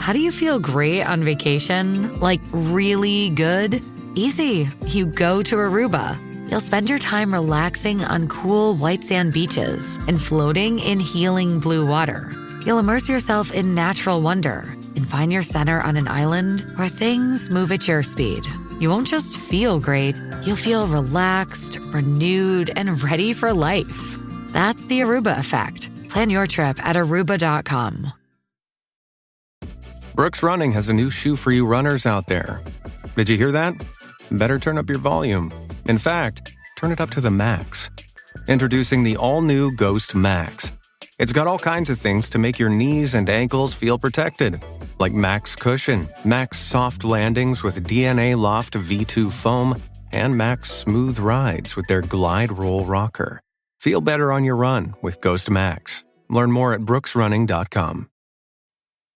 How do you feel great on vacation? Like really good? Easy. You go to Aruba. You'll spend your time relaxing on cool white sand beaches and floating in healing blue water. You'll immerse yourself in natural wonder and find your center on an island where things move at your speed. You won't just feel great, you'll feel relaxed, renewed, and ready for life. That's the Aruba effect. Plan your trip at Aruba.com. Brooks Running has a new shoe for you runners out there. Did you hear that? Better turn up your volume. In fact, turn it up to the max. Introducing the all-new Ghost Max. It's got all kinds of things to make your knees and ankles feel protected, like Max Cushion, Max Soft Landings with DNA Loft V2 foam, and Max Smooth Rides with their Glide Roll Rocker. Feel better on your run with Ghost Max. Learn more at brooksrunning.com.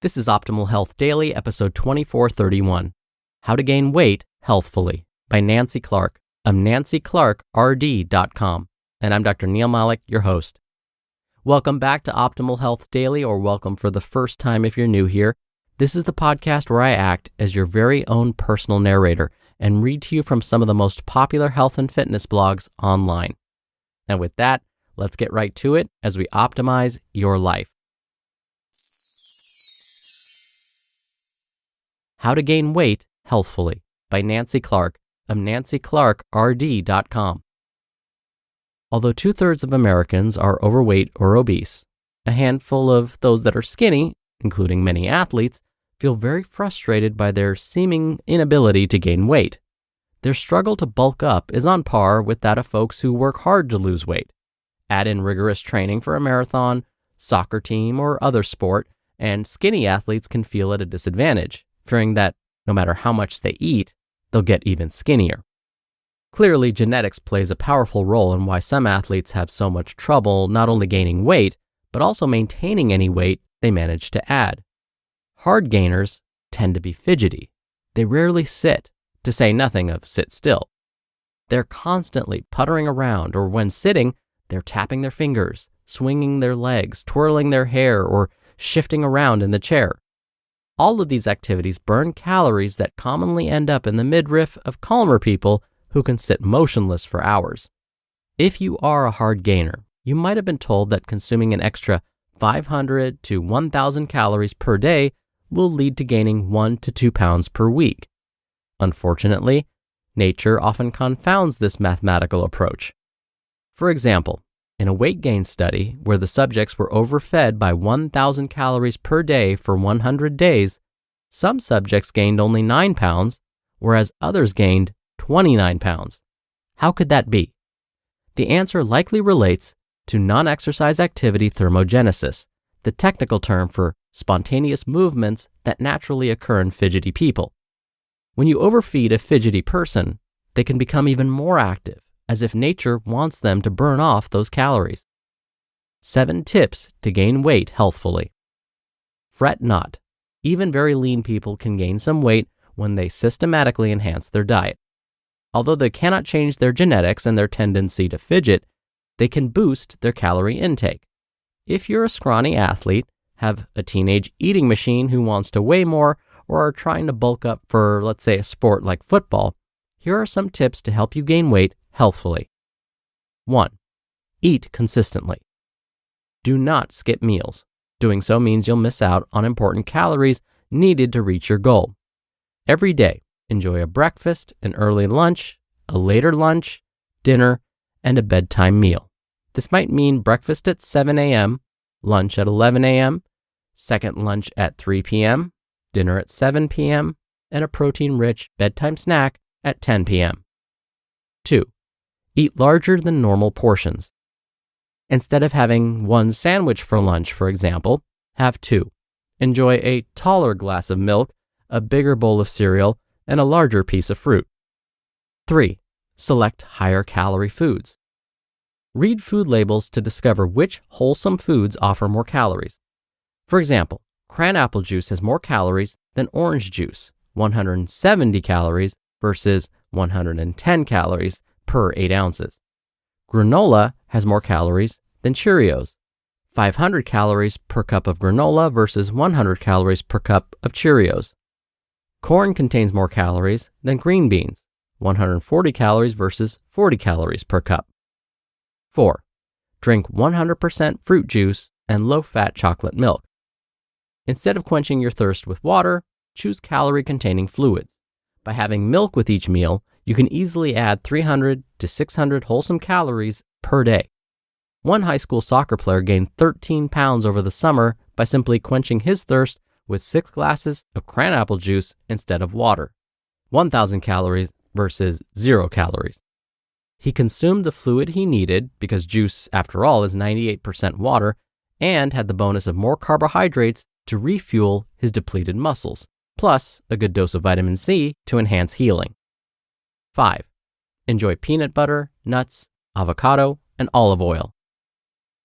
This is Optimal Health Daily, episode 2431, How to Gain Weight Healthfully by Nancy Clark of nancyclarkrd.com. And I'm Dr. Neil Malik, your host. Welcome back to Optimal Health Daily, or welcome for the first time if you're new here. This is the podcast where I act as your very own personal narrator and read to you from some of the most popular health and fitness blogs online. And with that, let's get right to it as we optimize your life. How to Gain Weight Healthfully by Nancy Clark of nancyclarkrd.com. Although 2/3 of Americans are overweight or obese, a handful of those that are skinny, including many athletes, feel very frustrated by their seeming inability to gain weight. Their struggle to bulk up is on par with that of folks who work hard to lose weight. Add in rigorous training for a marathon, soccer team, or other sport, and skinny athletes can feel at a disadvantage, fearing that no matter how much they eat, they'll get even skinnier. Clearly, genetics plays a powerful role in why some athletes have so much trouble not only gaining weight, but also maintaining any weight they manage to add. Hard gainers tend to be fidgety. They rarely sit, to say nothing of sit still. They're constantly puttering around, or when sitting, they're tapping their fingers, swinging their legs, twirling their hair, or shifting around in the chair. All of these activities burn calories that commonly end up in the midriff of calmer people who can sit motionless for hours. If you are a hard gainer, you might have been told that consuming an extra 500 to 1,000 calories per day will lead to gaining 1 to 2 pounds per week. Unfortunately, nature often confounds this mathematical approach. For example, in a weight gain study where the subjects were overfed by 1,000 calories per day for 100 days, some subjects gained only 9 pounds, whereas others gained 29 pounds. How could that be? The answer likely relates to non-exercise activity thermogenesis, the technical term for spontaneous movements that naturally occur in fidgety people. When you overfeed a fidgety person, they can become even more active, as if nature wants them to burn off those calories. 7 tips to gain weight healthfully. Fret not. Even very lean people can gain some weight when they systematically enhance their diet. Although they cannot change their genetics and their tendency to fidget, they can boost their calorie intake. If you're a scrawny athlete, have a teenage eating machine who wants to weigh more, or are trying to bulk up for, let's say, a sport like football, here are some tips to help you gain weight healthfully. 1. Eat consistently. Do not skip meals. Doing so means you'll miss out on important calories needed to reach your goal. Every day, enjoy a breakfast, an early lunch, a later lunch, dinner, and a bedtime meal. This might mean breakfast at 7 a.m., lunch at 11 a.m., second lunch at 3 p.m., dinner at 7 p.m., and a protein-rich bedtime snack at 10 p.m. 2. Eat larger than normal portions. Instead of having 1 sandwich for lunch, for example, have 2. Enjoy a taller glass of milk, a bigger bowl of cereal, and a larger piece of fruit. 3. Select higher calorie foods. Read food labels to discover which wholesome foods offer more calories. For example, cran apple juice has more calories than orange juice, 170 calories versus 110 calories per 8 ounces. Granola has more calories than Cheerios, 500 calories per cup of granola versus 100 calories per cup of Cheerios. Corn contains more calories than green beans, 140 calories versus 40 calories per cup. 4. Drink 100% fruit juice and low-fat chocolate milk. Instead of quenching your thirst with water, choose calorie-containing fluids. By having milk with each meal, you can easily add 300 to 600 wholesome calories per day. One high school soccer player gained 13 pounds over the summer by simply quenching his thirst with 6 glasses of cranapple juice instead of water. 1,000 calories versus 0 calories. He consumed the fluid he needed because juice, after all, is 98% water, and had the bonus of more carbohydrates to refuel his depleted muscles, plus a good dose of vitamin C to enhance healing. 5. Enjoy peanut butter, nuts, avocado, and olive oil.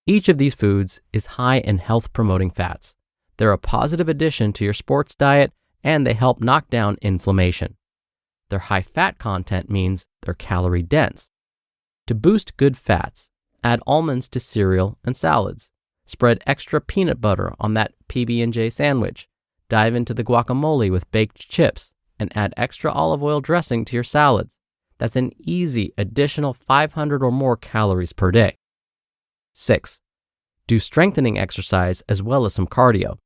Each of these foods is high in health-promoting fats. They're a positive addition to your sports diet, and they help knock down inflammation. Their high fat content means they're calorie dense. To boost good fats, add almonds to cereal and salads. Spread extra peanut butter on that PB&J sandwich. Dive into the guacamole with baked chips, and add extra olive oil dressing to your salads. That's an easy additional 500 or more calories per day. 6. Do strengthening exercise as well as some cardio.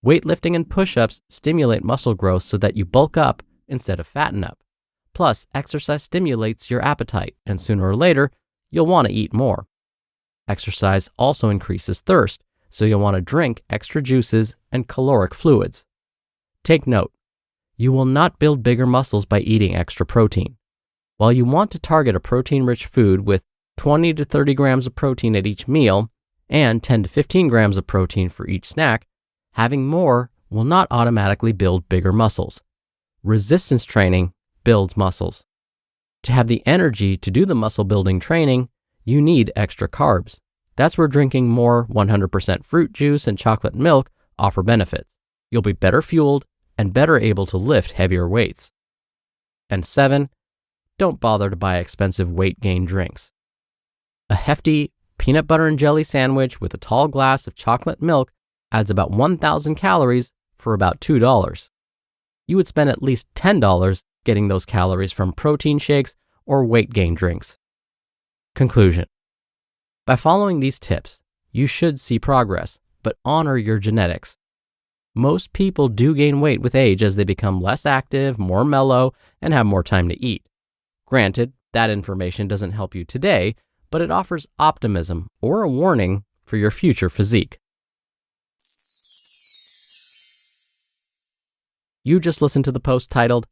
Weightlifting and push-ups stimulate muscle growth so that you bulk up instead of fatten up. Plus, exercise stimulates your appetite, and sooner or later, you'll want to eat more. Exercise also increases thirst, so you'll want to drink extra juices and caloric fluids. Take note, you will not build bigger muscles by eating extra protein. While you want to target a protein-rich food with 20 to 30 grams of protein at each meal and 10 to 15 grams of protein for each snack, having more will not automatically build bigger muscles. Resistance training builds muscles. To have the energy to do the muscle building training, you need extra carbs. That's where drinking more 100% fruit juice and chocolate milk offer benefits. You'll be better fueled and better able to lift heavier weights. And 7, don't bother to buy expensive weight gain drinks. A hefty peanut butter and jelly sandwich with a tall glass of chocolate milk adds about 1,000 calories for about $2. You would spend at least $10 getting those calories from protein shakes or weight gain drinks. Conclusion. By following these tips, you should see progress, but honor your genetics. Most people do gain weight with age as they become less active, more mellow, and have more time to eat. Granted, that information doesn't help you today, but it offers optimism or a warning for your future physique. You just listened to the post titled,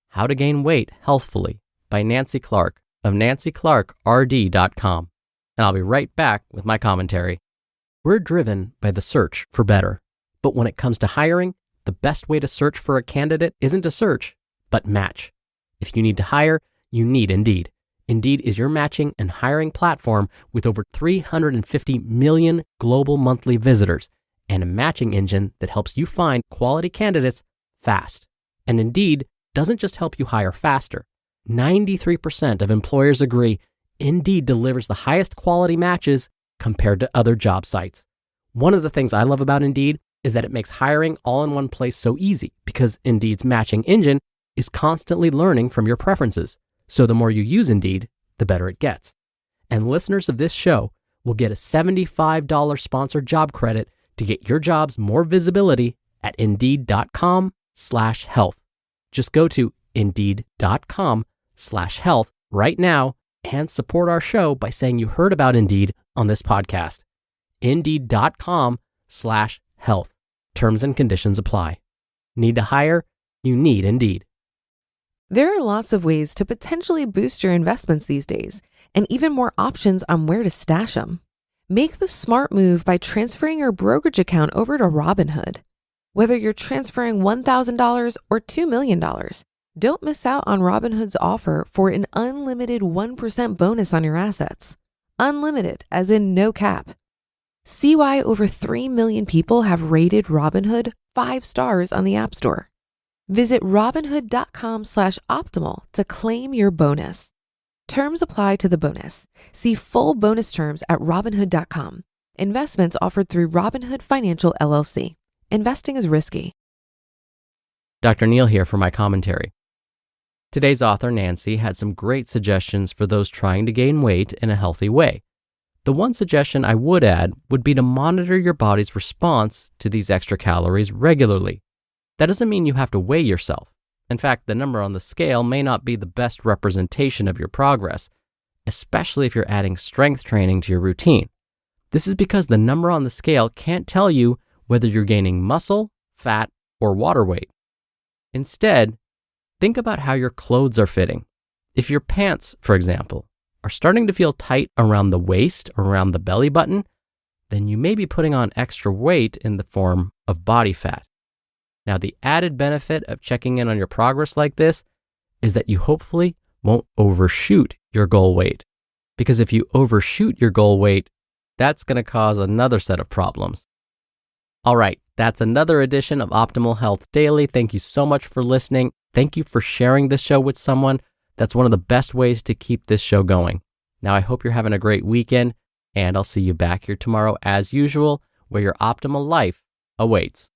How to Gain Weight Healthfully by Nancy Clark of nancyclarkrd.com. And I'll be right back with my commentary. We're driven by the search for better. But when it comes to hiring, the best way to search for a candidate isn't to search, but match. If you need to hire, you need Indeed. Indeed is your matching and hiring platform with over 350 million global monthly visitors and a matching engine that helps you find quality candidates fast. And Indeed doesn't just help you hire faster. 93% of employers agree Indeed delivers the highest quality matches compared to other job sites. One of the things I love about Indeed is that it makes hiring all in one place so easy because Indeed's matching engine is constantly learning from your preferences. So the more you use Indeed, the better it gets. And listeners of this show will get a $75 sponsored job credit to get your jobs more visibility at Indeed.com/health. Just go to Indeed.com/health right now and support our show by saying you heard about Indeed on this podcast. Indeed.com/health. Terms and conditions apply. Need to hire? You need Indeed. There are lots of ways to potentially boost your investments these days, and even more options on where to stash them. Make the smart move by transferring your brokerage account over to Robinhood. Whether you're transferring $1,000 or $2 million, don't miss out on Robinhood's offer for an unlimited 1% bonus on your assets. Unlimited, as in no cap. See why over 3 million people have rated Robinhood 5 stars on the App Store. Visit Robinhood.com/optimal to claim your bonus. Terms apply to the bonus. See full bonus terms at Robinhood.com. Investments offered through Robinhood Financial LLC. Investing is risky. Dr. Neil here for my commentary. Today's author, Nancy, had some great suggestions for those trying to gain weight in a healthy way. The one suggestion I would add would be to monitor your body's response to these extra calories regularly. That doesn't mean you have to weigh yourself. In fact, the number on the scale may not be the best representation of your progress, especially if you're adding strength training to your routine. This is because the number on the scale can't tell you whether you're gaining muscle, fat, or water weight. Instead, think about how your clothes are fitting. If your pants, for example, are starting to feel tight around the waist or around the belly button, then you may be putting on extra weight in the form of body fat. Now, the added benefit of checking in on your progress like this is that you hopefully won't overshoot your goal weight. Because if you overshoot your goal weight, that's going to cause another set of problems. All right, that's another edition of Optimal Health Daily. Thank you so much for listening. Thank you for sharing this show with someone. That's one of the best ways to keep this show going. Now, I hope you're having a great weekend, and I'll see you back here tomorrow as usual, where your optimal life awaits.